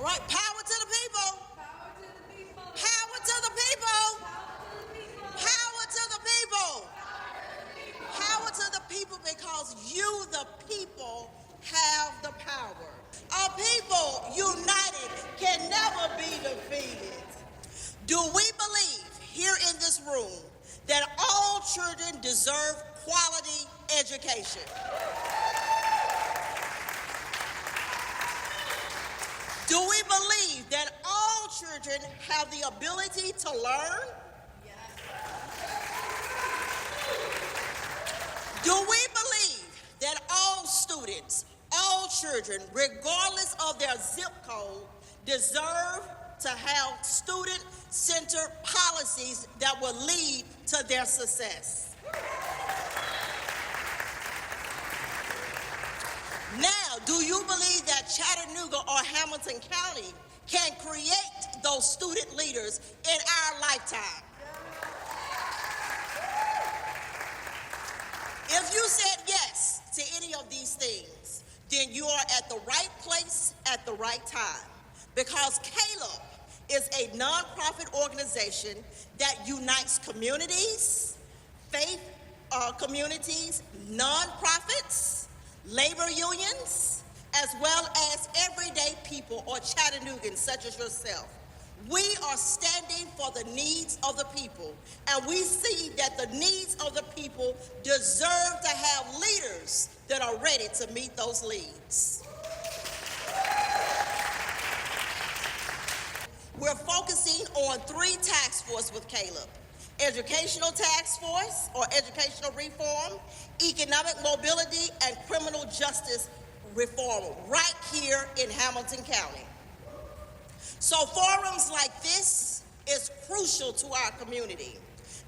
Right, power to the people. Power to the people. Power to the people. Power to the people. Power to the people because you, the people, have the power. A people united can never be defeated. Do we believe here in this room that all children deserve quality education? Do we believe that all children have the ability to learn? Do we believe that all students, all children, regardless of their zip code, deserve to have student-centered policies that will lead to their success? Now, do you believe that Chattanooga or Hamilton County can create those student leaders in our lifetime? If you said yes to any of these things, then you are at the right place at the right time, because Caleb is a nonprofit organization that unites communities, faith communities, nonprofits, labor unions, as well as everyday people or Chattanoogans such as yourself. We are standing for the needs of the people, and we see that the needs of the people deserve to have leaders that are ready to meet those needs. We're focusing on 3 task forces with Caleb: educational task force or educational reform, economic mobility, and criminal justice reform right here in Hamilton County. So forums like this is crucial to our community.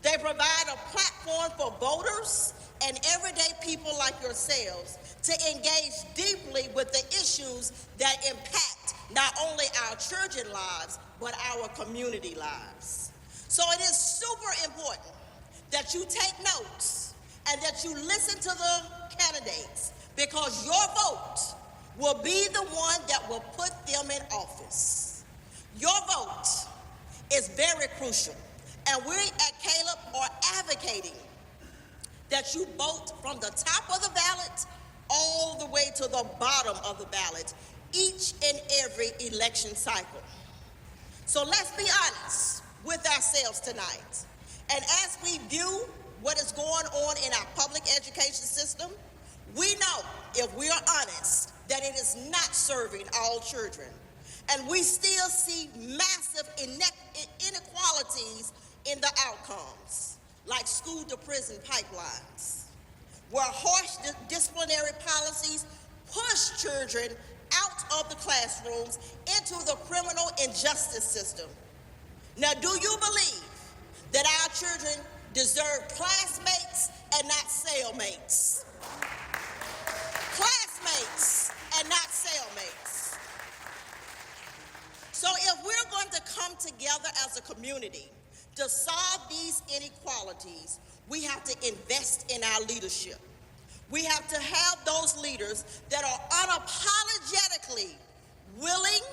They provide a platform for voters and everyday people like yourselves to engage deeply with the issues that impact not only our children's lives, but our community lives. So it is super important that you take notes and that you listen to the candidates, because your vote will be the one that will put them in office. Your vote is very crucial, and we at Caleb are advocating that you vote from the top of the ballot all the way to the bottom of the ballot each and every election cycle. So let's be honest with ourselves tonight. And as we view what is going on in our public education system, we know, if we are honest, that it is not serving all children. And we still see massive inequalities in the outcomes, like school-to-prison pipelines, where harsh disciplinary policies push children out of the classrooms into the criminal injustice system. Now, do you believe that our children deserve classmates and not cellmates? Classmates and not cellmates. So if we're going to come together as a community to solve these inequalities, we have to invest in our leadership. We have to have those leaders that are unapologetically willing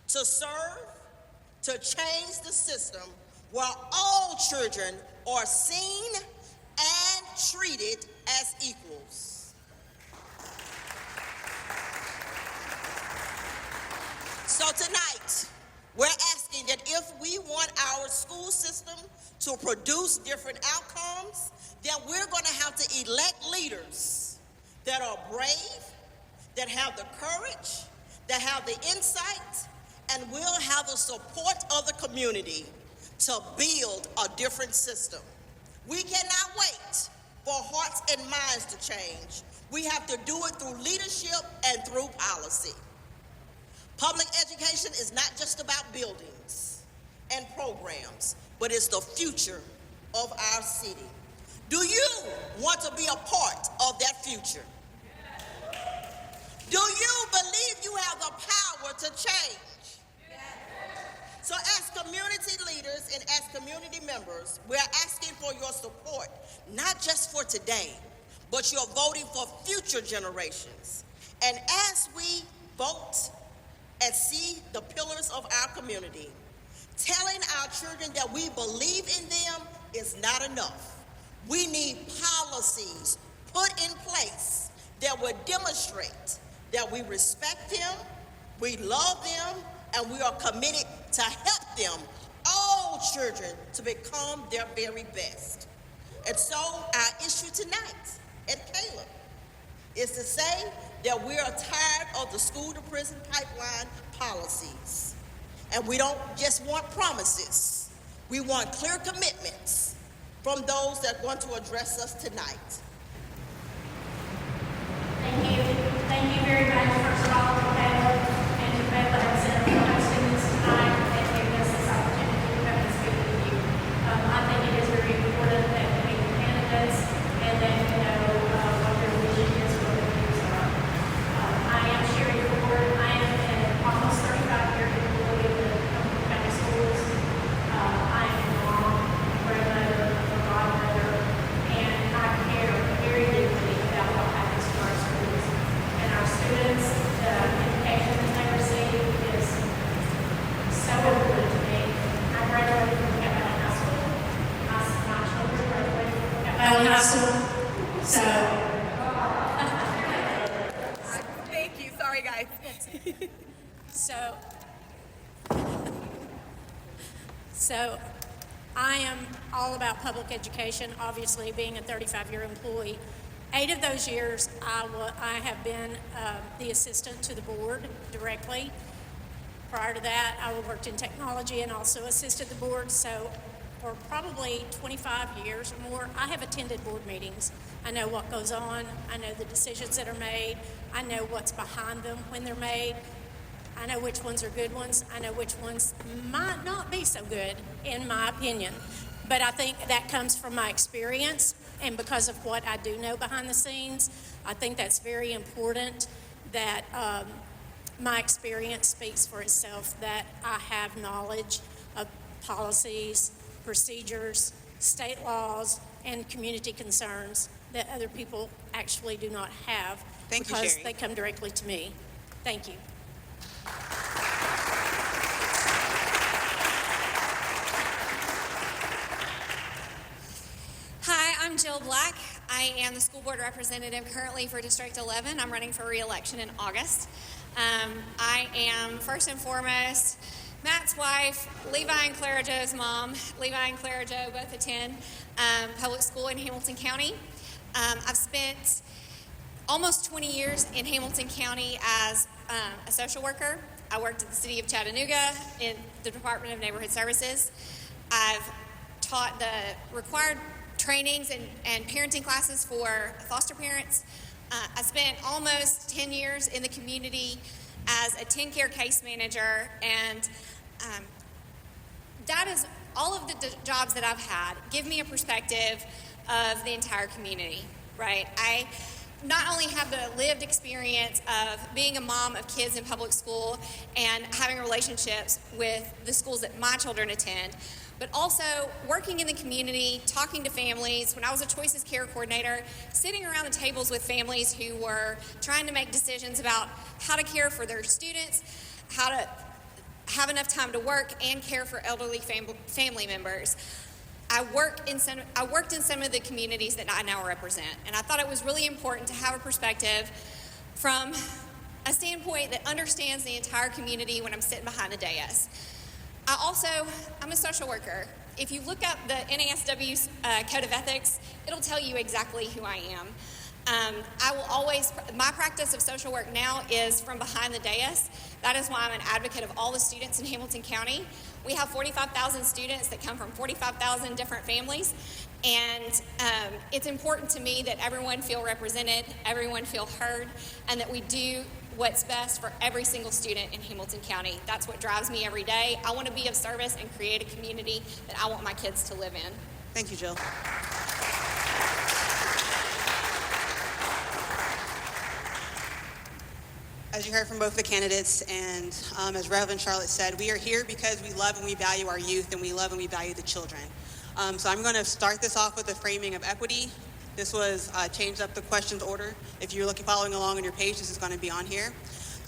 to serve, to change the system where all children are seen and treated as equals. So tonight, we're asking that if we want our school system to produce different outcomes, then we're going to have to elect leaders that are brave, that have the courage, that have the insight, and will have the support of the community to build a different system. We cannot wait for hearts and minds to change. We have to do it through leadership and through policy. Public education is not just about buildings and programs, but it's the future of our city. Do you want to be a part of that future? Do you believe you have the power to change? So as community leaders and as community members, we're asking for your support, not just for today, but you're voting for future generations. And as we vote and see the pillars of our community. Telling our children that we believe in them is not enough. We need policies put in place that will demonstrate that we respect them, we love them, and we are committed to help them, all children, to become their very best. And so our issue tonight at Caleb is to say that we are tired of the school to prison pipeline policies. And we don't just want promises. We want clear commitments from those that want to address us tonight. Thank you. Thank you very much, first of all, to Caleb and to Bethlehem Center for our students tonight and giving us this opportunity to come and speak with you. I think it is very important that we meet the candidates and that we know what their vision is, what their views are. I am Sherry Ford. I am an almost 35-year employee of the Bethlehem County Schools. I am a mom, a grandmother, a godmother, and I care very deeply about what happens to our schools. And our students, the education that they receive is so important to me. I graduated from Bethlehem High School. My children graduated from Bethlehem High School. So, Thank you. Sorry, guys. So I am all about public education, obviously being a 35-year employee. 8 of those years, I have been the assistant to the board directly. Prior to that, I worked in technology and also assisted the board. So for probably 25 years or more, I have attended board meetings. I know what goes on. I know the decisions that are made. I know what's behind them when they're made. I know which ones are good ones. I know which ones might not be so good, in my opinion. But I think that comes from my experience, and because of what I do know behind the scenes, I think that's very important that my experience speaks for itself, that I have knowledge of policies, procedures, state laws, and community concerns that other people actually do not have. Thank you, because Sherry. they come directly to me. Thank you. Hi, I'm Jill Black. I am the school board representative currently for District 11. I'm running for re-election in August. I am first and foremost Matt's wife, Levi and Clara Joe's mom. Levi and Clara Joe both attend public school in Hamilton County. I've spent almost 20 years in Hamilton County as a social worker. I worked at the city of Chattanooga in the Department of Neighborhood Services. I've taught the required trainings and parenting classes for foster parents. I spent almost 10 years in the community as a teen care case manager, and that is all of the jobs that I've had give me a perspective of the entire community, right? I not only have the lived experience of being a mom of kids in public school and having relationships with the schools that my children attend, but also working in the community, talking to families. When I was a Choices Care Coordinator, sitting around the tables with families who were trying to make decisions about how to care for their students, how to have enough time to work and care for elderly family members. I worked in some of the communities that I now represent, and I thought it was really important to have a perspective from a standpoint that understands the entire community when I'm sitting behind the dais. I'm a social worker. If you look up the NASW's Code of Ethics, it'll tell you exactly who I am. My practice of social work now is from behind the dais. That is why I'm an advocate of all the students in Hamilton County. We have 45,000 students that come from 45,000 different families, and it's important to me that everyone feel represented, everyone feel heard, and that we do what's best for every single student in Hamilton County. That's what drives me every day. I want to be of service and create a community that I want my kids to live in. Thank you, Jill. As you heard from both the candidates, and as Reverend Charlotte said, we are here because we love and we value our youth, and we love and we value the children. So I'm going to start this off with a framing of equity. This was changed up the questions order. If you're following along on your page, this is going to be on here.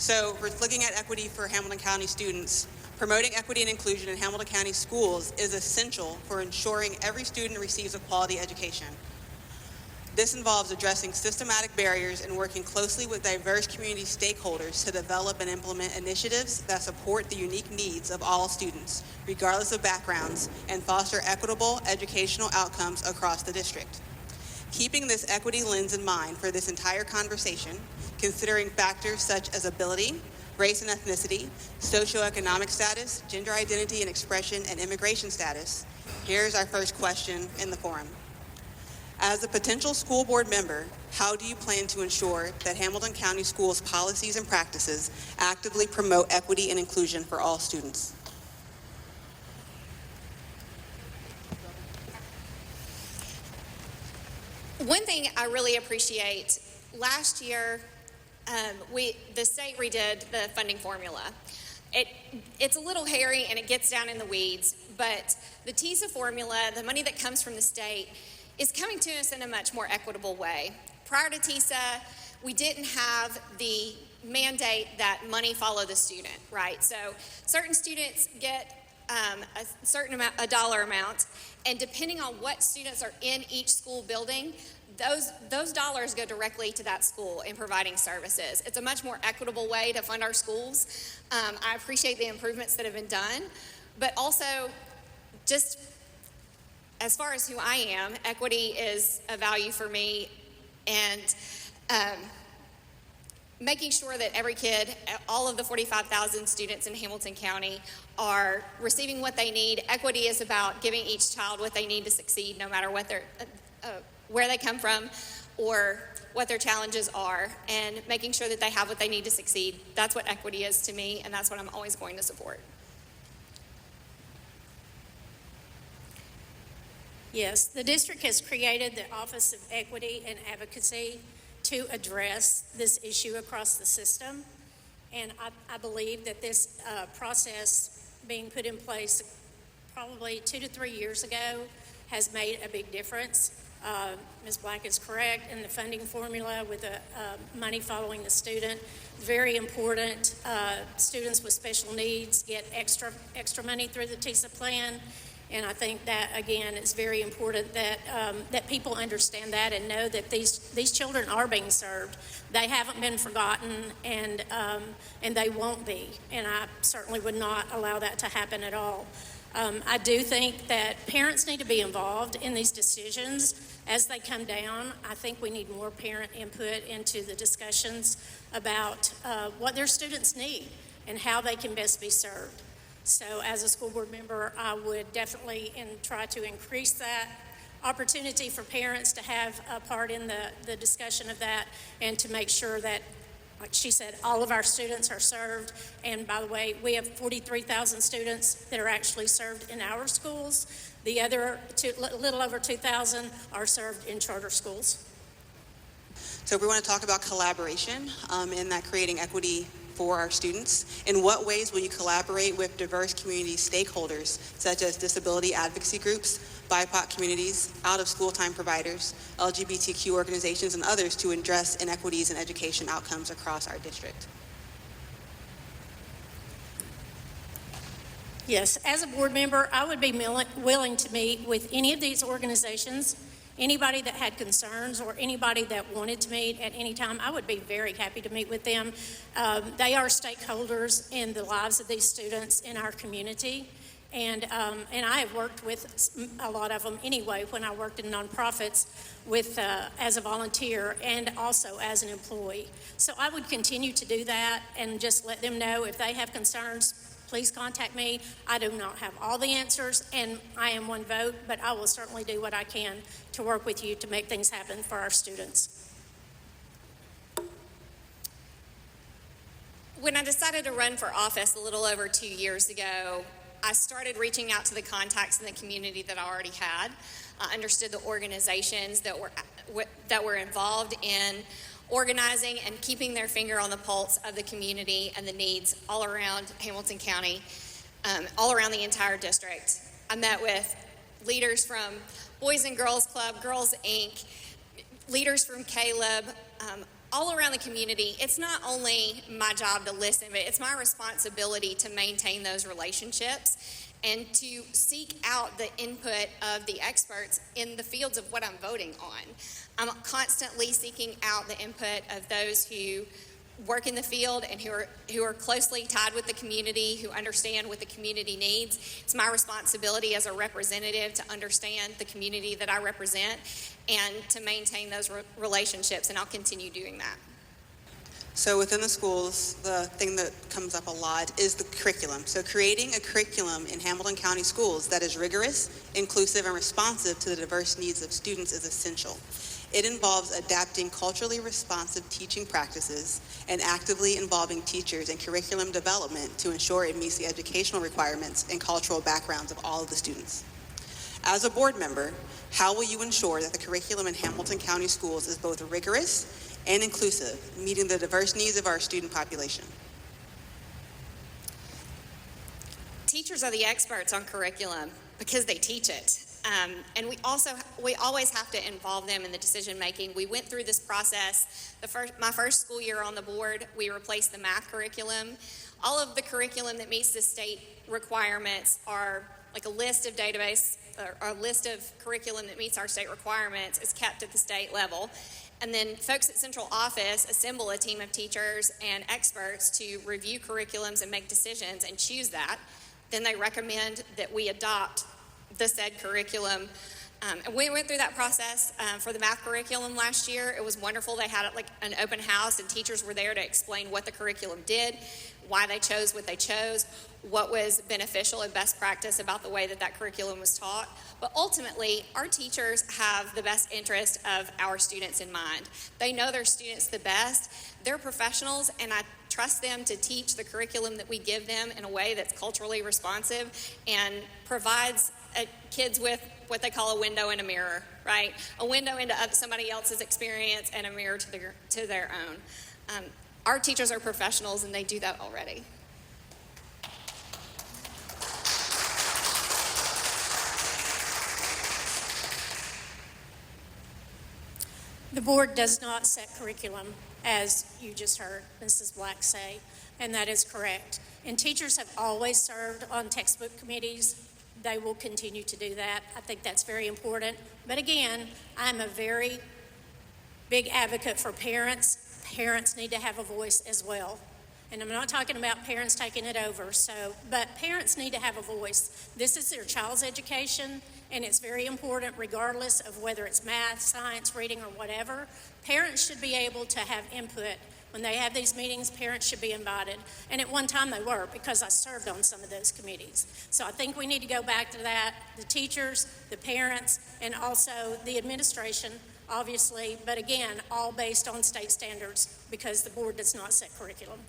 So we're looking at equity for Hamilton County students. Promoting equity and inclusion in Hamilton County schools is essential for ensuring every student receives a quality education. This involves addressing systematic barriers and working closely with diverse community stakeholders to develop and implement initiatives that support the unique needs of all students, regardless of backgrounds, and foster equitable educational outcomes across the district. Keeping this equity lens in mind for this entire conversation, considering factors such as ability, race and ethnicity, socioeconomic status, gender identity and expression, and immigration status, here's our first question in the forum. As a potential school board member, how do you plan to ensure that Hamilton County Schools' policies and practices actively promote equity and inclusion for all students? One thing I really appreciate, last year, the state redid the funding formula. It's a little hairy and it gets down in the weeds, but the TISA formula, the money that comes from the state, is coming to us in a much more equitable way. Prior to TISA, we didn't have the mandate that money follow the student, right? So certain students get a dollar amount, and depending on what students are in each school building, those dollars go directly to that school in providing services. It's a much more equitable way to fund our schools. I appreciate the improvements that have been done, but also just as far as who I am, equity is a value for me, and making sure that every kid, all of the 45,000 students in Hamilton County, are receiving what they need. Equity is about giving each child what they need to succeed, no matter what where they come from or what their challenges are, and making sure that they have what they need to succeed. That's what equity is to me, and that's what I'm always going to support. Yes, the district has created the Office of Equity and Advocacy to address this issue across the system. And I believe that this process being put in place probably 2 to 3 years ago has made a big difference. Ms. Black is correct in the funding formula with the money following the student. Very important. Students with special needs get extra money through the TISA plan. And I think that, again, it's very important that that people understand that and know that these children are being served. They haven't been forgotten, and they won't be. And I certainly would not allow that to happen at all. I do think that parents need to be involved in these decisions as they come down. I think we need more parent input into the discussions about what their students need and how they can best be served. So as a school board member, I would definitely try to increase that opportunity for parents to have a part in the discussion of that, and to make sure that, like she said, all of our students are served. And by the way, we have 43,000 students that are actually served in our schools. The other little over 2,000 are served in charter schools. So we want to talk about collaboration in that creating equity for our students. In what ways will you collaborate with diverse community stakeholders, such as disability advocacy groups, BIPOC communities, out-of-school time providers, LGBTQ organizations, and others to address inequities in education outcomes across our district? Yes, as a board member, I would be willing to meet with any of these organizations. Anybody that had concerns or anybody that wanted to meet at any time, I would be very happy to meet with them. They are stakeholders in the lives of these students in our community. And I have worked with a lot of them anyway when I worked in nonprofits as a volunteer and also as an employee. So I would continue to do that and just let them know if they have concerns. Please contact me. I do not have all the answers, and I am one vote, but I will certainly do what I can to work with you to make things happen for our students. When I decided to run for office a little over 2 years ago, I started reaching out to the contacts in the community that I already had. I understood the organizations that were involved in organizing and keeping their finger on the pulse of the community and the needs all around Hamilton County, all around the entire district. I met with leaders from Boys and Girls Club, Girls Inc., leaders from Caleb, all around the community, it's not only my job to listen, but it's my responsibility to maintain those relationships and to seek out the input of the experts in the fields of what I'm voting on. I'm constantly seeking out the input of those who work in the field and who are closely tied with the community, who understand what the community needs. It's my responsibility as a representative to understand the community that I represent and to maintain those relationships, and I'll continue doing that. So within the schools, the thing that comes up a lot is the curriculum. So creating a curriculum in Hamilton County schools that is rigorous, inclusive, and responsive to the diverse needs of students is essential. It involves adapting culturally responsive teaching practices and actively involving teachers in curriculum development to ensure it meets the educational requirements and cultural backgrounds of all of the students. As a board member, how will you ensure that the curriculum in Hamilton County schools is both rigorous and inclusive, meeting the diverse needs of our student population? Teachers are the experts on curriculum because they teach it. And we always have to involve them in the decision making. We went through this process. My first school year on the board, we replaced the math curriculum. All of the curriculum that meets the state requirements are like a list of database or a list of curriculum that meets our state requirements is kept at the state level. And then folks at central office assemble a team of teachers and experts to review curriculums and make decisions and choose that. Then they recommend that we adopt the said curriculum. And we went through that process for the math curriculum last year. It was wonderful. They had like an open house and teachers were there to explain what the curriculum did, why they chose what they chose, what was beneficial and best practice about the way that that curriculum was taught. But ultimately, our teachers have the best interest of our students in mind. They know their students the best. They're professionals, and I trust them to teach the curriculum that we give them in a way that's culturally responsive and provides kids with what they call a window and a mirror, right? A window into somebody else's experience and a mirror to their own. Our teachers are professionals, and they do that already. The board does not set curriculum, as you just heard Mrs. Black say, and that is correct. And teachers have always served on textbook committees. They will continue to do that. I think that's very important. But again, I'm a very big advocate for parents. Parents need to have a voice as well. And I'm not talking about parents taking it over, but parents need to have a voice. This is their child's education, and it's very important regardless of whether it's math, science, reading, or whatever. Parents should be able to have input. When they have these meetings, parents should be invited. And at one time they were, because I served on some of those committees. So I think we need to go back to that. The teachers, the parents, and also the administration, obviously, but again, all based on state standards because the board does not set curriculum.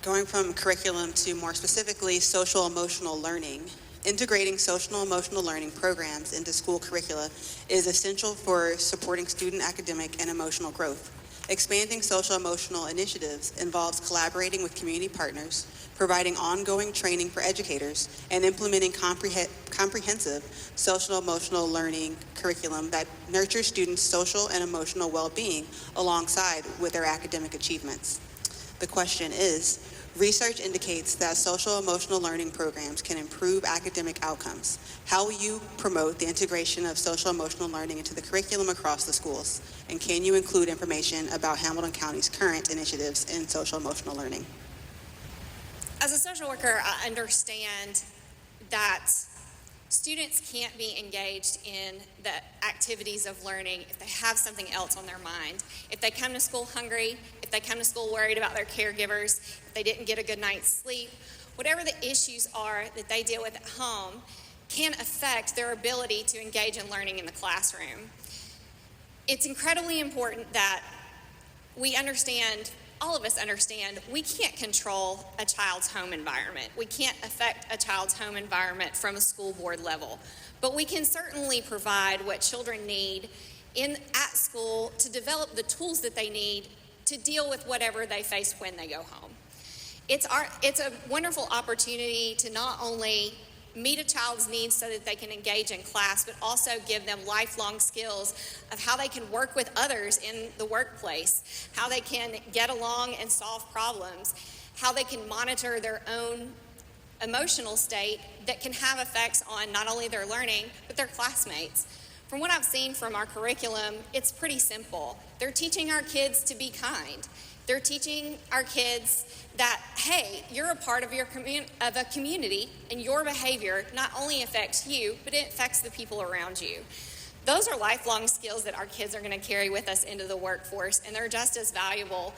Going from curriculum to more specifically social emotional learning, integrating social emotional learning programs into school curricula is essential for supporting student academic and emotional growth. Expanding social emotional initiatives involves collaborating with community partners, providing ongoing training for educators, and implementing comprehensive social emotional learning curriculum that nurtures students' social and emotional well-being alongside with their academic achievements. The question is, research indicates that social emotional learning programs can improve academic outcomes. How will you promote the integration of social emotional learning into the curriculum across the schools? And can you include information about Hamilton County's current initiatives in social emotional learning? As a social worker, I understand that students can't be engaged in the activities of learning if they have something else on their mind. If they come to school hungry, if they come to school worried about their caregivers, if they didn't get a good night's sleep, whatever the issues are that they deal with at home can affect their ability to engage in learning in the classroom. It's incredibly important that we understand, all of us understand, we can't control a child's home environment. We can't affect a child's home environment from a school board level. But we can certainly provide what children need at school to develop the tools that they need to deal with whatever they face when they go home. It's a wonderful opportunity to not only meet a child's needs so that they can engage in class, but also give them lifelong skills of how they can work with others in the workplace, how they can get along and solve problems, how they can monitor their own emotional state that can have effects on not only their learning, but their classmates. From what I've seen from our curriculum, it's pretty simple. They're teaching our kids to be kind. They're teaching our kids that, hey, you're a part of a community, and your behavior not only affects you, but it affects the people around you. Those are lifelong skills that our kids are going to carry with us into the workforce, and they're just as valuable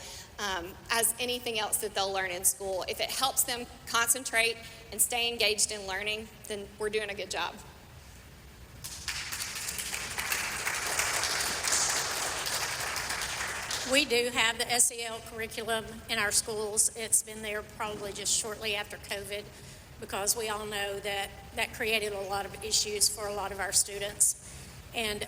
as anything else that they'll learn in school. If it helps them concentrate and stay engaged in learning, then we're doing a good job. We do have the SEL curriculum in our schools. It's been there probably just shortly after COVID, because we all know that created a lot of issues for a lot of our students. And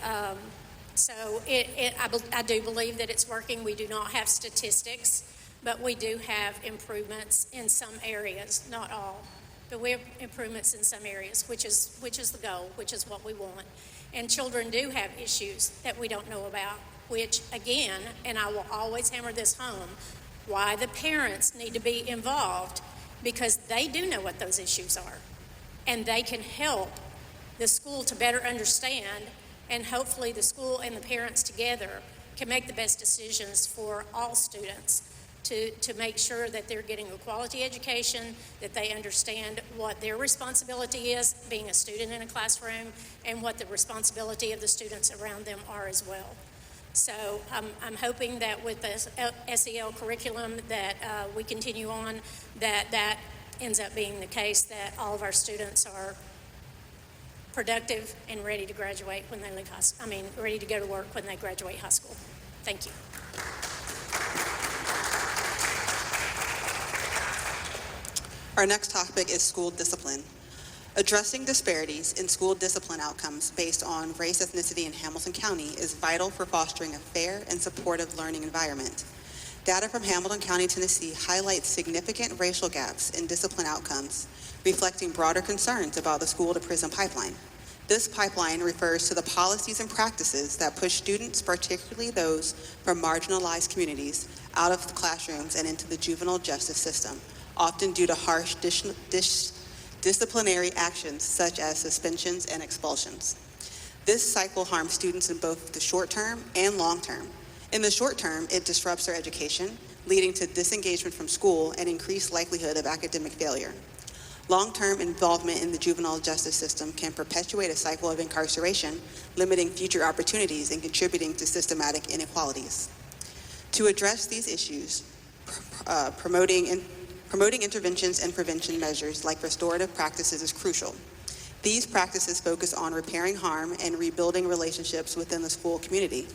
so I do believe that it's working. We do not have statistics, but we do have improvements in some areas, not all, but we have improvements in some areas, which is the goal, which is what we want. And children do have issues that we don't know about, which again, and I will always hammer this home, why the parents need to be involved, because they do know what those issues are, and they can help the school to better understand, and hopefully the school and the parents together can make the best decisions for all students to make sure that they're getting a quality education, that they understand what their responsibility is being a student in a classroom, and what the responsibility of the students around them are as well. So I'm hoping that with the SEL curriculum that we continue on, that ends up being the case, that all of our students are productive and ready to graduate when they leave ready to go to work when they graduate high school. Thank you. Our next topic is school discipline. Addressing disparities in school discipline outcomes based on race, ethnicity in Hamilton County is vital for fostering a fair and supportive learning environment. Data from Hamilton County, Tennessee highlights significant racial gaps in discipline outcomes, reflecting broader concerns about the school-to-prison pipeline. This pipeline refers to the policies and practices that push students, particularly those from marginalized communities, out of the classrooms and into the juvenile justice system, often due to harsh disciplinary actions such as suspensions and expulsions. This cycle harms students in both the short term and long term. In the short term, it disrupts their education, leading to disengagement from school and increased likelihood of academic failure. Long-term involvement in the juvenile justice system can perpetuate a cycle of incarceration, limiting future opportunities and contributing to systematic inequalities. To address these issues, promoting interventions and prevention measures like restorative practices is crucial. These practices focus on repairing harm and rebuilding relationships within the school community.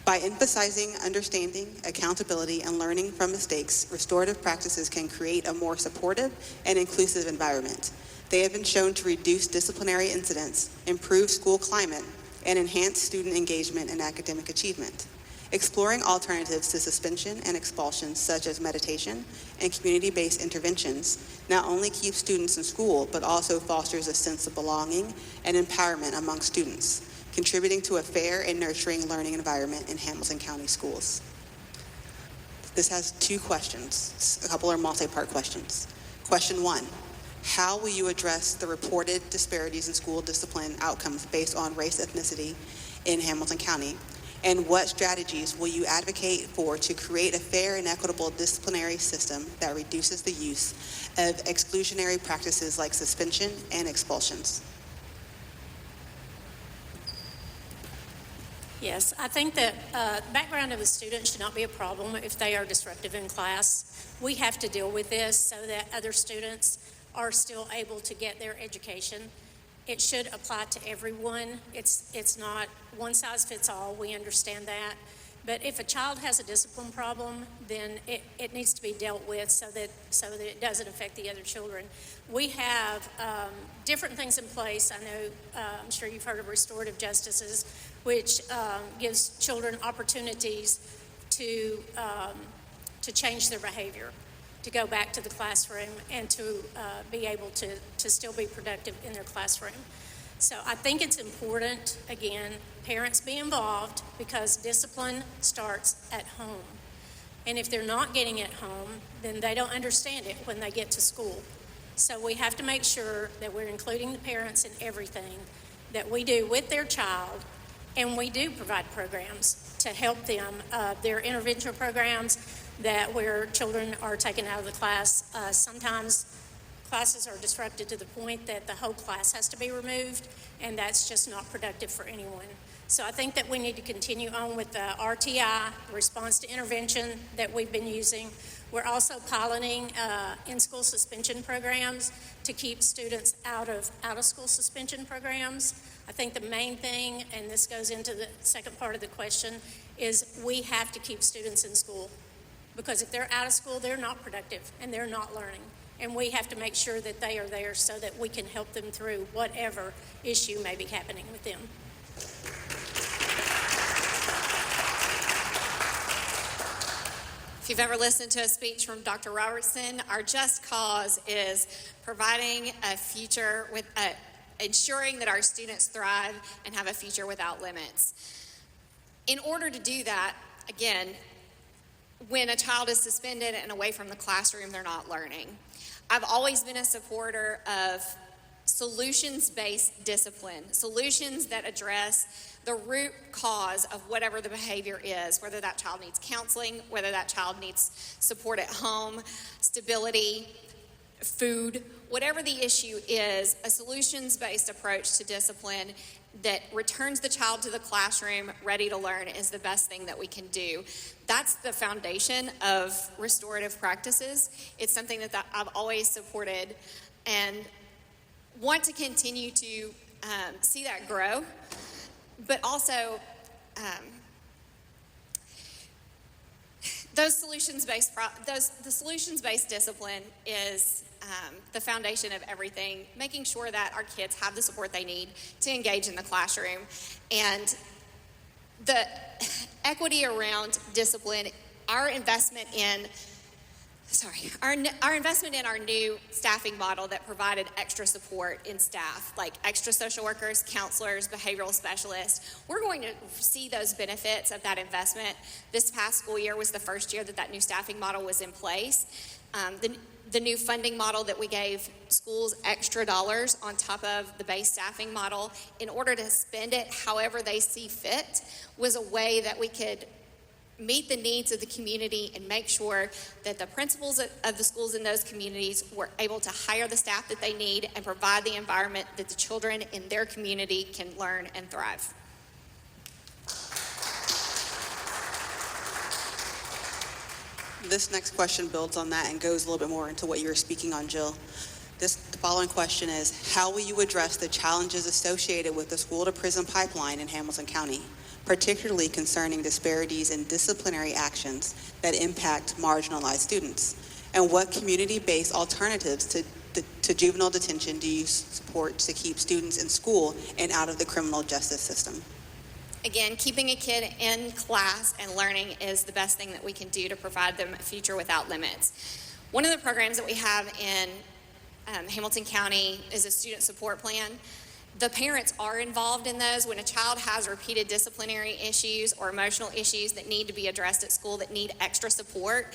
By emphasizing understanding, accountability, and learning from mistakes, restorative practices can create a more supportive and inclusive environment. They have been shown to reduce disciplinary incidents, improve school climate, and enhance student engagement and academic achievement. Exploring alternatives to suspension and expulsion, such as meditation and community-based interventions, not only keeps students in school, but also fosters a sense of belonging and empowerment among students, contributing to a fair and nurturing learning environment in Hamilton County schools. This has 2 questions. A couple are multi-part questions. Question 1, how will you address the reported disparities in school discipline outcomes based on race, ethnicity in Hamilton County? And what strategies will you advocate for to create a fair and equitable disciplinary system that reduces the use of exclusionary practices like suspension and expulsions? Yes, I think that background of a student should not be a problem if they are disruptive in class. We have to deal with this so that other students are still able to get their education. It should apply to everyone. It's not one size fits all. We understand that. But if a child has a discipline problem, then it needs to be dealt with so that it doesn't affect the other children. We have different things in place. I know, I'm sure you've heard of restorative justices, which gives children opportunities to change their behavior, to go back to the classroom and to be able to still be productive in their classroom. So I think it's important, again, parents be involved, because discipline starts at home. And if they're not getting it home, then they don't understand it when they get to school. So we have to make sure that we're including the parents in everything that we do with their child, and we do provide programs to help them. There are intervention programs where children are taken out of the class. Sometimes classes are disrupted to the point that the whole class has to be removed, and that's just not productive for anyone. So I think that we need to continue on with the RTI, response to intervention, that we've been using. We're also piloting in-school suspension programs to keep students out of school suspension programs. I think the main thing, and this goes into the second part of the question, is we have to keep students in school, because if they're out of school, they're not productive and they're not learning. And we have to make sure that they are there so that we can help them through whatever issue may be happening with them. If you've ever listened to a speech from Dr. Robertson, our just cause is providing a future with ensuring that our students thrive and have a future without limits. In order to do that, again, when a child is suspended and away from the classroom, they're not learning. I've always been a supporter of solutions-based discipline, solutions that address the root cause of whatever the behavior is, whether that child needs counseling, whether that child needs support at home, stability, food, whatever the issue is. A solutions-based approach to discipline that returns the child to the classroom ready to learn is the best thing that we can do. That's the foundation of restorative practices. It's something that I've always supported and want to continue to see that grow, but also the solutions-based discipline is the foundation of everything, making sure that our kids have the support they need to engage in the classroom. And the equity around discipline, our investment in our new staffing model that provided extra support in staff, like extra social workers, counselors, behavioral specialists. We're going to see those benefits of that investment. This past school year was the first year that new staffing model was in place. The new funding model that we gave schools extra dollars on top of the base staffing model in order to spend it however they see fit was a way that we could meet the needs of the community and make sure that the principals of the schools in those communities were able to hire the staff that they need and provide the environment that the children in their community can learn and thrive. This next question builds on that and goes a little bit more into what you were speaking on, Jill. The following question is, how will you address the challenges associated with the school-to-prison pipeline in Hamilton County, particularly concerning disparities in disciplinary actions that impact marginalized students? And what community-based alternatives to juvenile detention do you support to keep students in school and out of the criminal justice system? Again, keeping a kid in class and learning is the best thing that we can do to provide them a future without limits. One of the programs that we have in Hamilton County is a student support plan. The parents are involved in those. When a child has repeated disciplinary issues or emotional issues that need to be addressed at school that need extra support,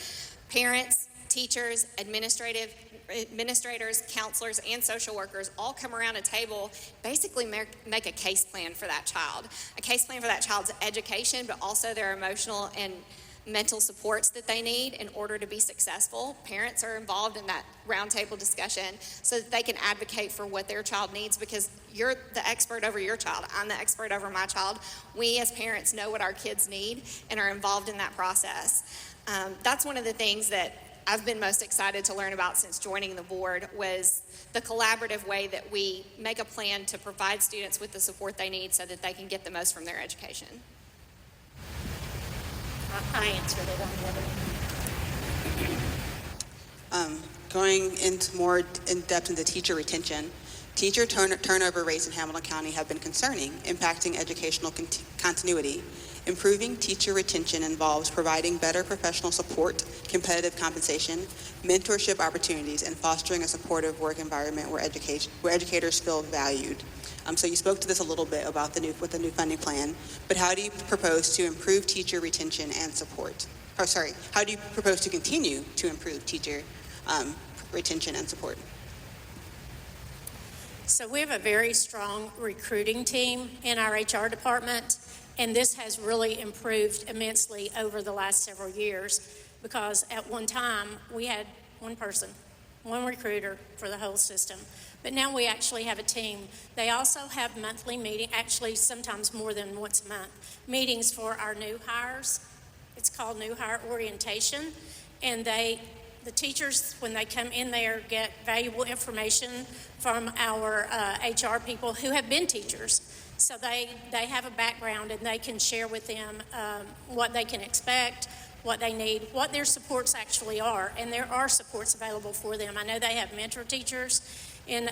parents, teachers, administrators, counselors, and social workers all come around a table, basically make a case plan for that child. A case plan for that child's education, but also their emotional and mental supports that they need in order to be successful. Parents are involved in that roundtable discussion so that they can advocate for what their child needs, because you're the expert over your child. I'm the expert over my child. We as parents know what our kids need and are involved in that process. That's one of the things that I've been most excited to learn about since joining the board, was the collaborative way that we make a plan to provide students with the support they need so that they can get the most from their education. I answered it on the other. Going into more in depth into teacher retention, teacher turnover rates in Hamilton County have been concerning, impacting educational continuity. Improving teacher retention involves providing better professional support, competitive compensation, mentorship opportunities, and fostering a supportive work environment where educators feel valued. So you spoke to this a little bit about with the new funding plan, but how do you propose to improve teacher retention and support? How do you propose to continue to improve teacher retention and support? So we have a very strong recruiting team in our HR department, and this has really improved immensely over the last several years, because at one time we had one person, one recruiter for the whole system. But now we actually have a team. They also have monthly meetings, actually sometimes more than once a month, meetings for our new hires. It's called New Hire Orientation, and the teachers, when they come in there, get valuable information from our HR people who have been teachers. So they have a background, and they can share with them what they can expect, what they need, what their supports actually are, and there are supports available for them. I know they have mentor teachers in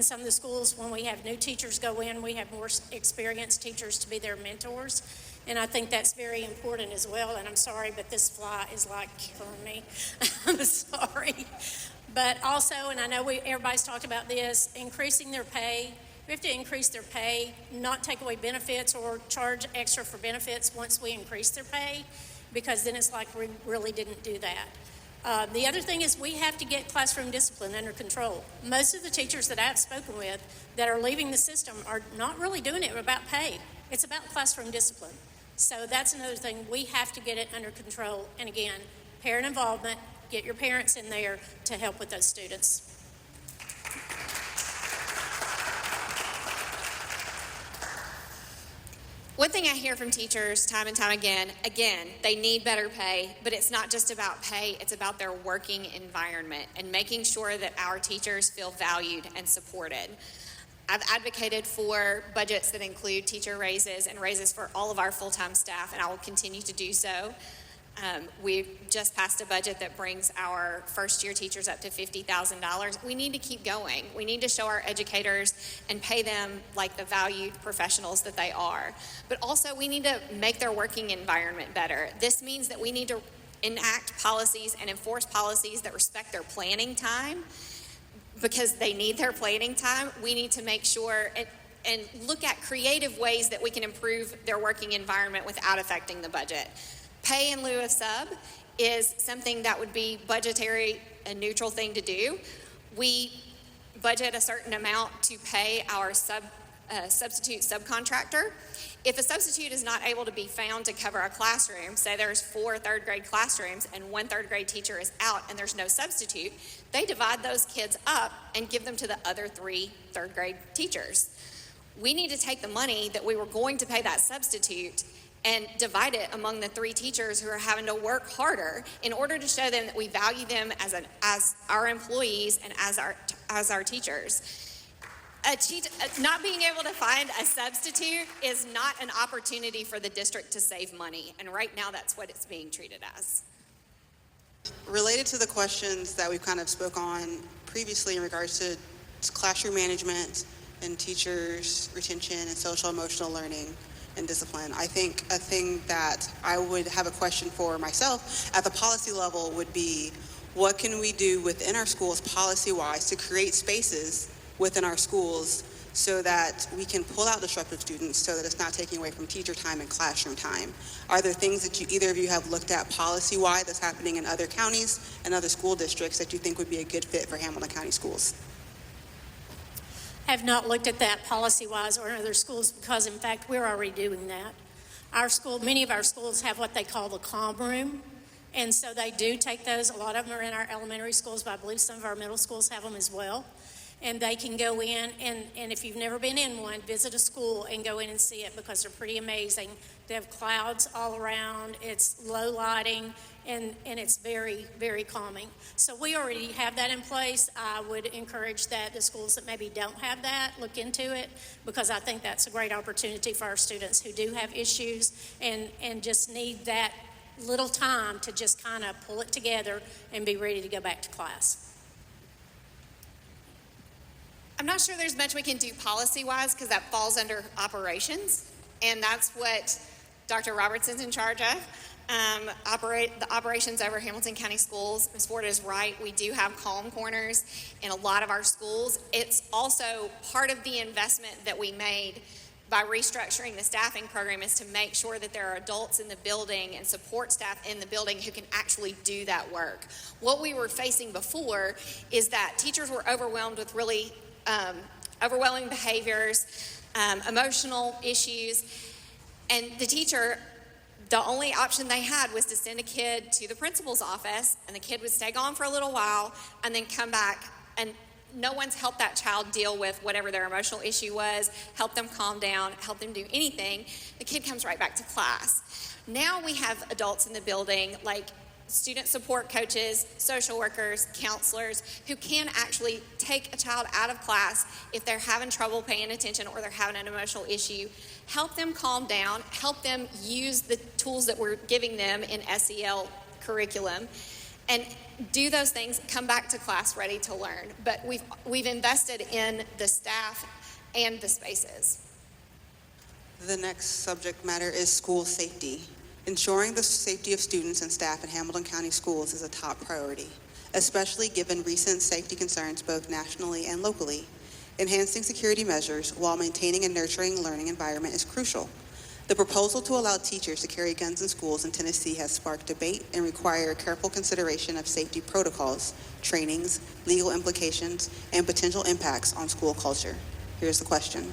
some of the schools. When we have new teachers go in, we have more experienced teachers to be their mentors, and I think that's very important as well. And I'm sorry, but this fly is like killing me. I'm sorry. But also, and I know everybody's talked about this, increasing their pay. We have to increase their pay, not take away benefits or charge extra for benefits once we increase their pay, because then it's like we really didn't do that. The other thing is we have to get classroom discipline under control. Most of the teachers that I've spoken with that are leaving the system are not really doing it about pay. It's about classroom discipline. So that's another thing. We have to get it under control. And again, parent involvement, get your parents in there to help with those students. One thing I hear from teachers time and time again, they need better pay, but it's not just about pay, it's about their working environment and making sure that our teachers feel valued and supported. I've advocated for budgets that include teacher raises and raises for all of our full-time staff, and I will continue to do so. We just passed a budget that brings our first-year teachers up to $50,000. We need to keep going. We need to show our educators and pay them like the valued professionals that they are. But also, we need to make their working environment better. This means that we need to enact policies and enforce policies that respect their planning time, because they need their planning time. We need to make sure and look at creative ways that we can improve their working environment without affecting the budget. Pay in lieu of sub is something that would be budgetary a neutral thing to do. We budget a certain amount to pay our substitute subcontractor. If a substitute is not able to be found to cover a classroom, say there's 4 third grade classrooms and 1 third grade teacher is out and there's no substitute, they divide those kids up and give them to the other 3 third grade teachers. We need to take the money that we were going to pay that substitute and divide it among the 3 teachers who are having to work harder in order to show them that we value them as our employees and as our teachers. Not being able to find a substitute is not an opportunity for the district to save money, and right now that's what it's being treated as. Related to the questions that we've kind of spoke on previously in regards to classroom management and teachers' retention and social emotional learning and discipline, I think a thing that I would have a question for myself at the policy level would be, what can we do within our schools policy-wise to create spaces within our schools so that we can pull out disruptive students so that it's not taking away from teacher time and classroom time? Are there things that either of you have looked at policy-wise that's happening in other counties and other school districts that you think would be a good fit for Hamilton County schools? Have not looked at that policy-wise or in other schools, because in fact we're already doing that. Many of our schools have what they call the calm room, and so they do take those. A lot of them are in our elementary schools, but I believe some of our middle schools have them as well. And they can go in, and if you've never been in one, visit a school and go in and see it, because they're pretty amazing. They have clouds all around, it's low lighting, and it's very, very calming. So we already have that in place. I would encourage that the schools that maybe don't have that, look into it, because I think that's a great opportunity for our students who do have issues and just need that little time to just kind of pull it together and be ready to go back to class. I'm not sure there's much we can do policy-wise, because that falls under operations, and that's what Dr. Robertson's in charge of. The operations over Hamilton County Schools. Ms. Ford is right. We do have calm corners in a lot of our schools. It's also part of the investment that we made by restructuring the staffing program is to make sure that there are adults in the building and support staff in the building who can actually do that work. What we were facing before is that teachers were overwhelmed with really overwhelming behaviors, emotional issues, and the only option they had was to send a kid to the principal's office, and the kid would stay gone for a little while and then come back, and no one's helped that child deal with whatever their emotional issue was, help them calm down, help them do anything. The kid comes right back to class. Now we have adults in the building like student support coaches, social workers, counselors, who can actually take a child out of class if they're having trouble paying attention or they're having an emotional issue, help them calm down, help them use the tools that we're giving them in SEL curriculum, and do those things, come back to class ready to learn. But we've invested in the staff and the spaces. The next subject matter is school safety. Ensuring the safety of students and staff in Hamilton County Schools is a top priority, especially given recent safety concerns both nationally and locally. Enhancing security measures while maintaining and nurturing a learning environment is crucial. The proposal to allow teachers to carry guns in schools in Tennessee has sparked debate and require careful consideration of safety protocols, trainings, legal implications, and potential impacts on school culture. Here's the question.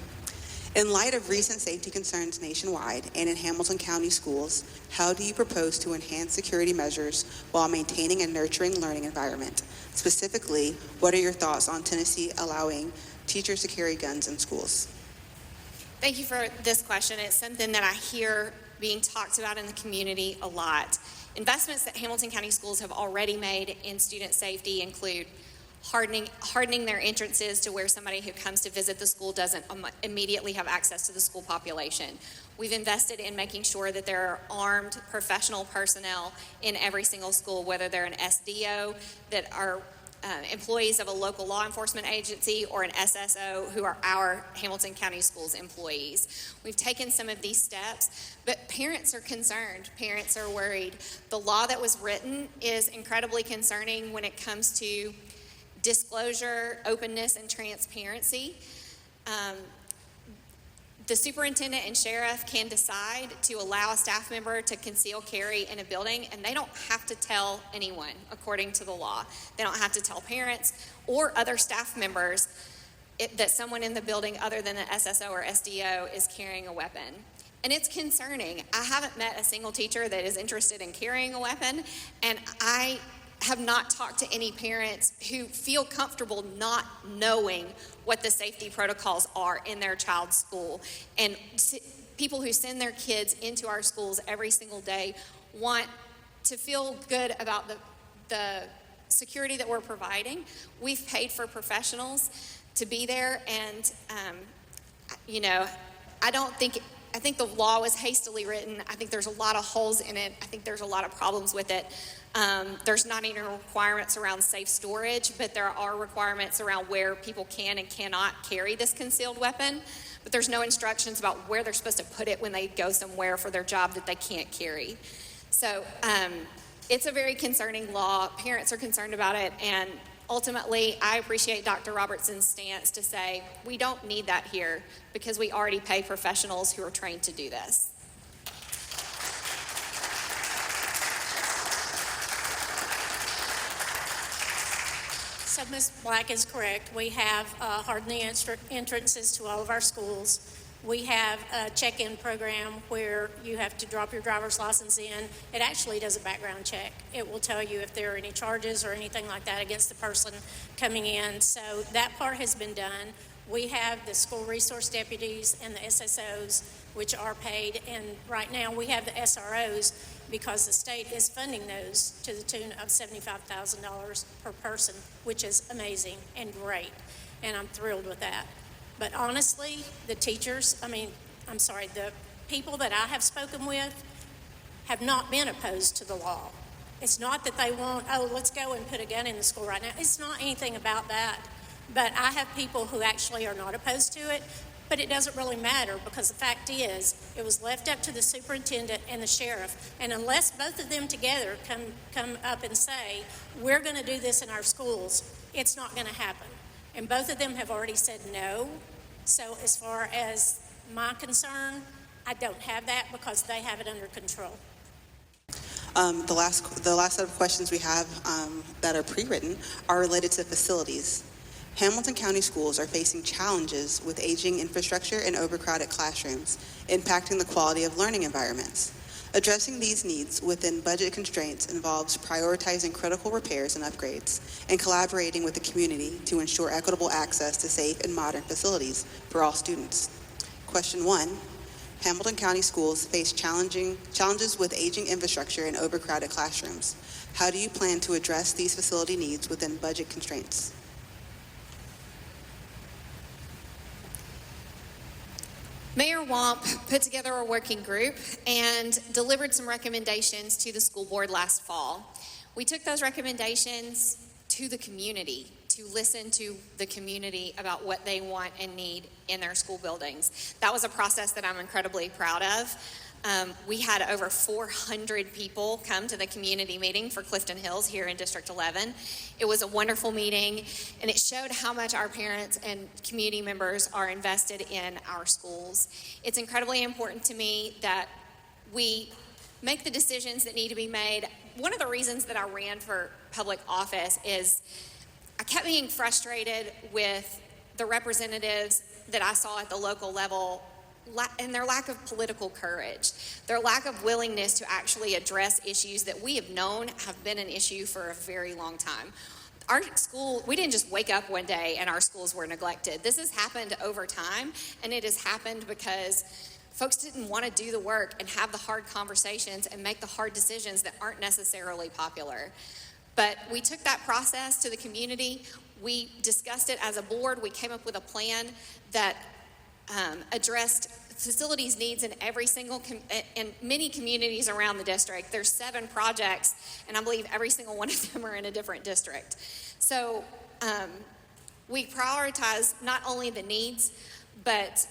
In light of recent safety concerns nationwide and in Hamilton County schools, how do you propose to enhance security measures while maintaining and nurturing learning environment? Specifically, what are your thoughts on Tennessee allowing teachers to carry guns in schools? Thank you for this question. It's something that I hear being talked about in the community a lot. Investments that Hamilton County Schools have already made in student safety include hardening their entrances to where somebody who comes to visit the school doesn't immediately have access to the school population. We've invested in making sure that there are armed professional personnel in every single school, whether they're an SDO that are employees of a local law enforcement agency or an SSO who are our Hamilton County Schools employees. We've taken some of these steps, but parents are concerned. Parents are worried. The law that was written is incredibly concerning when it comes to disclosure, openness, and transparency. The superintendent and sheriff can decide to allow a staff member to conceal carry in a building, and they don't have to tell anyone, according to the law. They don't have to tell parents or other staff members that someone in the building other than the SSO or SDO is carrying a weapon. And it's concerning. I haven't met a single teacher that is interested in carrying a weapon, and I have not talked to any parents who feel comfortable not knowing what the safety protocols are in their child's school. And people who send their kids into our schools every single day want to feel good about the security that we're providing. We've paid for professionals to be there, and I think the law was hastily written. I think there's a lot of holes in it. I think there's a lot of problems with it. There's not even requirements around safe storage, but there are requirements around where people can and cannot carry this concealed weapon. But there's no instructions about where they're supposed to put it when they go somewhere for their job that they can't carry. So it's a very concerning law. Parents are concerned about it, and ultimately, I appreciate Dr. Robertson's stance to say, we don't need that here because we already pay professionals who are trained to do this. So Ms. Black is correct. We have hardened the entrances to all of our schools. We have a check-in program where you have to drop your driver's license in. It actually does a background check. It will tell you if there are any charges or anything like that against the person coming in. So that part has been done. We have the school resource deputies and the SSOs, which are paid. And right now we have the SROs because the state is funding those to the tune of $75,000 per person, which is amazing and great. And I'm thrilled with that. But honestly, the people that I have spoken with have not been opposed to the law. It's not that they want, let's go and put a gun in the school right now. It's not anything about that. But I have people who actually are not opposed to it, But it doesn't really matter, because the fact is, it was left up to the superintendent and the sheriff. And unless both of them together come up and say, we're going to do this in our schools, it's not going to happen. And both of them have already said no. So as far as my concern, I don't have that because they have it under control. The last set of questions we have that are pre-written are related to facilities. Hamilton County schools are facing challenges with aging infrastructure and overcrowded classrooms, impacting the quality of learning environments. Addressing these needs within budget constraints involves prioritizing critical repairs and upgrades and collaborating with the community to ensure equitable access to safe and modern facilities for all students. Question 1. Hamilton County schools face challenges with aging infrastructure and overcrowded classrooms. How do you plan to address these facility needs within budget constraints? Mayor Womp put together a working group and delivered some recommendations to the school board last fall. We took those recommendations to the community to listen to the community about what they want and need in their school buildings. That was a process that I'm incredibly proud of. We had over 400 people come to the community meeting for Clifton Hills here in District 11. It was a wonderful meeting, and it showed how much our parents and community members are invested in our schools. It's incredibly important to me that we make the decisions that need to be made. One of the reasons that I ran for public office is I kept being frustrated with the representatives that I saw at the local level and their lack of political courage, their lack of willingness to actually address issues that we have known have been an issue for a very long time. Our school, we didn't just wake up one day and our schools were neglected. This has happened over time, and it has happened because folks didn't want to do the work and have the hard conversations and make the hard decisions that aren't necessarily popular. But we took that process to the community. We discussed it as a board. We came up with a plan that addressed facilities needs in every single in many communities around the district. There's 7 projects, and I believe every single one of them are in a different district. So we prioritize not only the needs, but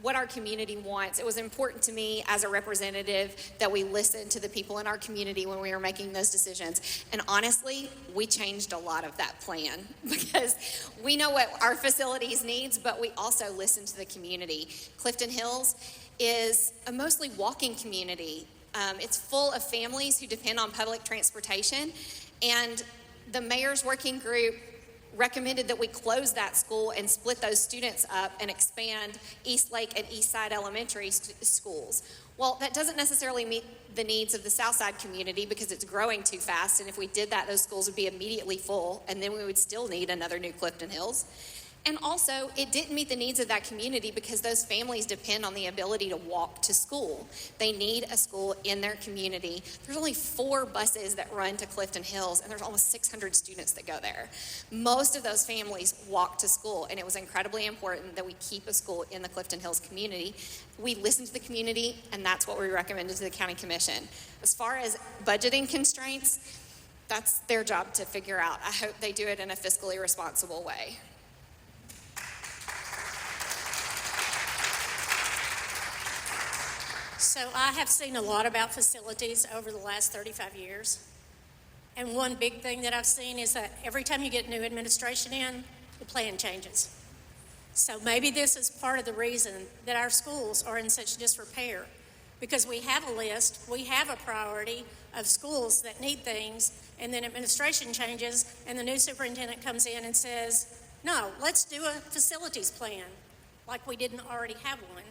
what our community wants. It was important to me as a representative that we listen to the people in our community when we were making those decisions. And honestly, we changed a lot of that plan because we know what our facilities needs, but we also listen to the community. Clifton Hills is a mostly walking community. It's full of families who depend on public transportation, and the mayor's working group recommended that we close that school and split those students up and expand East Lake and East Side elementary schools. Well, that doesn't necessarily meet the needs of the South Side community because it's growing too fast, and if we did that, those schools would be immediately full, and then we would still need another new Clifton Hills. And also, it didn't meet the needs of that community because those families depend on the ability to walk to school. They need a school in their community. There's only 4 buses that run to Clifton Hills, and there's almost 600 students that go there. Most of those families walk to school, and it was incredibly important that we keep a school in the Clifton Hills community. We listened to the community, and that's what we recommended to the county commission. As far as budgeting constraints, that's their job to figure out. I hope they do it in a fiscally responsible way. So I have seen a lot about facilities over the last 35 years. And one big thing that I've seen is that every time you get new administration in, the plan changes. So maybe this is part of the reason that our schools are in such disrepair, because we have a list, we have a priority of schools that need things, and then administration changes and the new superintendent comes in and says, no, let's do a facilities plan, like we didn't already have one.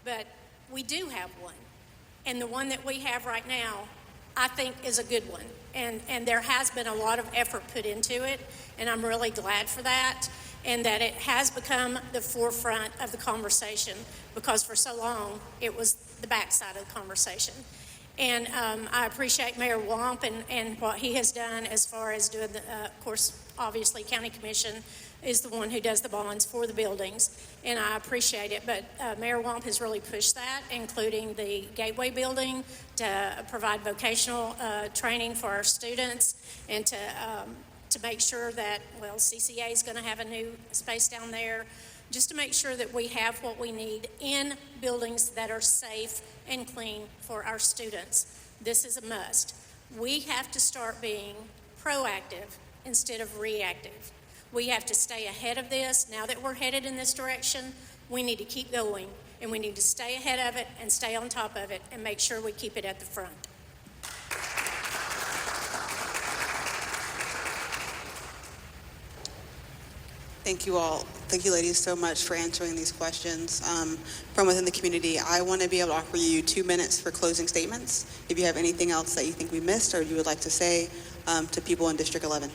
But we do have one, and the one that we have right now, I think, is a good one, and there has been a lot of effort put into it, and I'm really glad for that, and that it has become the forefront of the conversation, because for so long it was the backside of the conversation. And I appreciate Mayor Womp and what he has done as far as doing the, of course, obviously County Commission is the one who does the bonds for the buildings, and I appreciate it. But Mayor Womp has really pushed that, including the Gateway building, to provide vocational training for our students, and to make sure that, well, CCA is going to have a new space down there. just to make sure that we have what we need in buildings that are safe and clean for our students. This is a must. We have to start being proactive instead of reactive. We have to stay ahead of this. Now that we're headed in this direction, we need to keep going, and we need to stay ahead of it and stay on top of it and make sure we keep it at the front. Thank you all. Thank you, ladies, so much for answering these questions from within the community. I want to be able to offer you 2 minutes for closing statements. If you have anything else that you think we missed or you would like to say to people in District 11.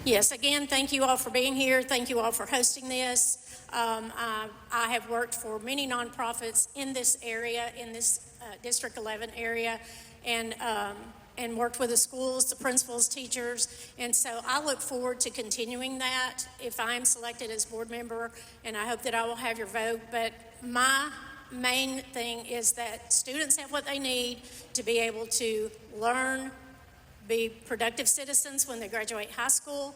Yes, again, thank you all for being here. Thank you all for hosting this. I have worked for many nonprofits in this area, in this District 11 area, and worked with the schools, the principals, teachers, and so I look forward to continuing that if I'm selected as board member, and I hope that I will have your vote. But my main thing is that students have what they need to be able to learn, be productive citizens when they graduate high school,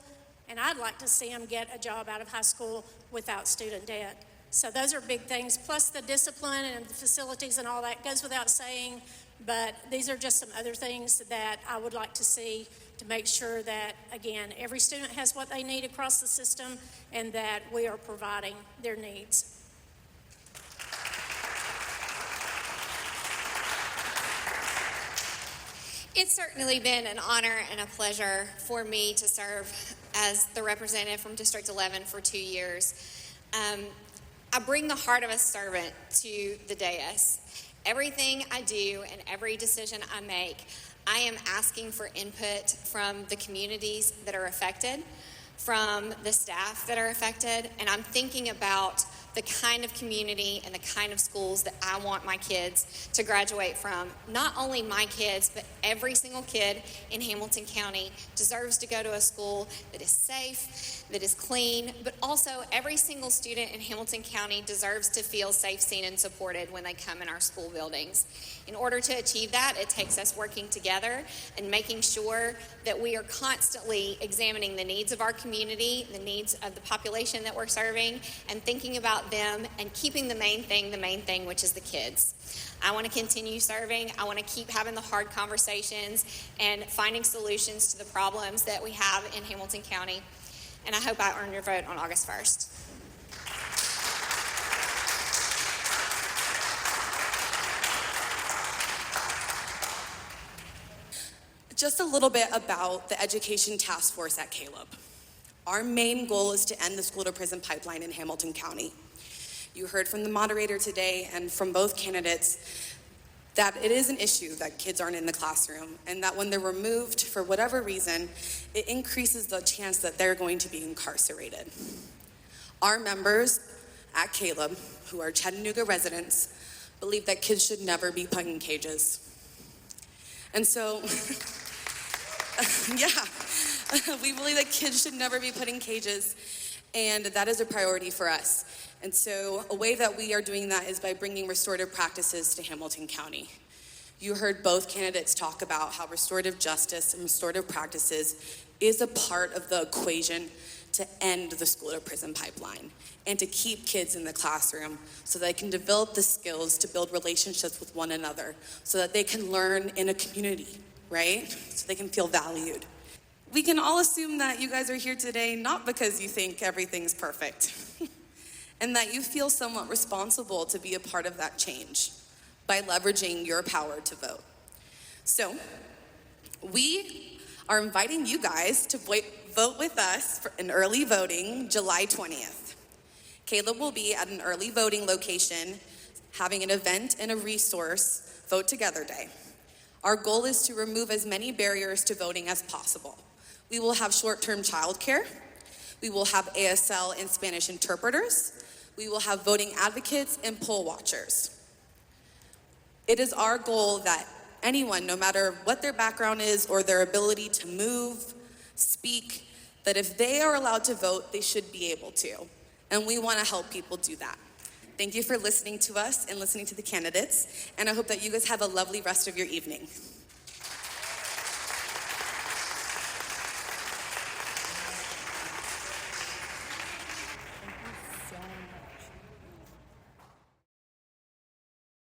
and I'd like to see them get a job out of high school without student debt. So those are big things, plus the discipline and the facilities and all that goes without saying, but these are just some other things that I would like to see to make sure that, again, every student has what they need across the system and that we are providing their needs. It's certainly been an honor and a pleasure for me to serve as the representative from District 11 for 2 years. I bring the heart of a servant to the dais. Everything I do and every decision I make, I am asking for input from the communities that are affected, from the staff that are affected, and I'm thinking about the kind of community and the kind of schools that I want my kids to graduate from. Not only my kids, but every single kid in Hamilton County deserves to go to a school that is safe, that is clean, but also every single student in Hamilton County deserves to feel safe, seen, and supported when they come in our school buildings. In order to achieve that, it takes us working together and making sure that we are constantly examining the needs of our community, the needs of the population that we're serving, and thinking about them and keeping the main thing, which is the kids. I want to continue serving. I want to keep having the hard conversations and finding solutions to the problems that we have in Hamilton County. And I hope I earn your vote on August 1st. Just a little bit about the Education Task Force at Caleb. Our main goal is to end the school-to-prison pipeline in Hamilton County. You heard from the moderator today and from both candidates that it is an issue that kids aren't in the classroom, and that when they're removed for whatever reason, it increases the chance that they're going to be incarcerated. Our members at Caleb, who are Chattanooga residents, believe that kids should never be put in cages. And so, we believe that kids should never be put in cages, and that is a priority for us. And so a way that we are doing that is by bringing restorative practices to Hamilton County. You heard both candidates talk about how restorative justice and restorative practices is a part of the equation to end the school-to-prison pipeline and to keep kids in the classroom so they can develop the skills to build relationships with one another so that they can learn in a community, right? So they can feel valued. We can all assume that you guys are here today not because you think everything's perfect and that you feel somewhat responsible to be a part of that change by leveraging your power to vote. So we are inviting you guys to vote with us for an early voting July 20th. Caleb will be at an early voting location having an event and a resource Vote Together Day. Our goal is to remove as many barriers to voting as possible. We will have short-term childcare. We will have ASL and Spanish interpreters. We will have voting advocates and poll watchers. It is our goal that anyone, no matter what their background is or their ability to move, speak, that if they are allowed to vote, they should be able to. And we want to help people do that. Thank you for listening to us and listening to the candidates. And I hope that you guys have a lovely rest of your evening.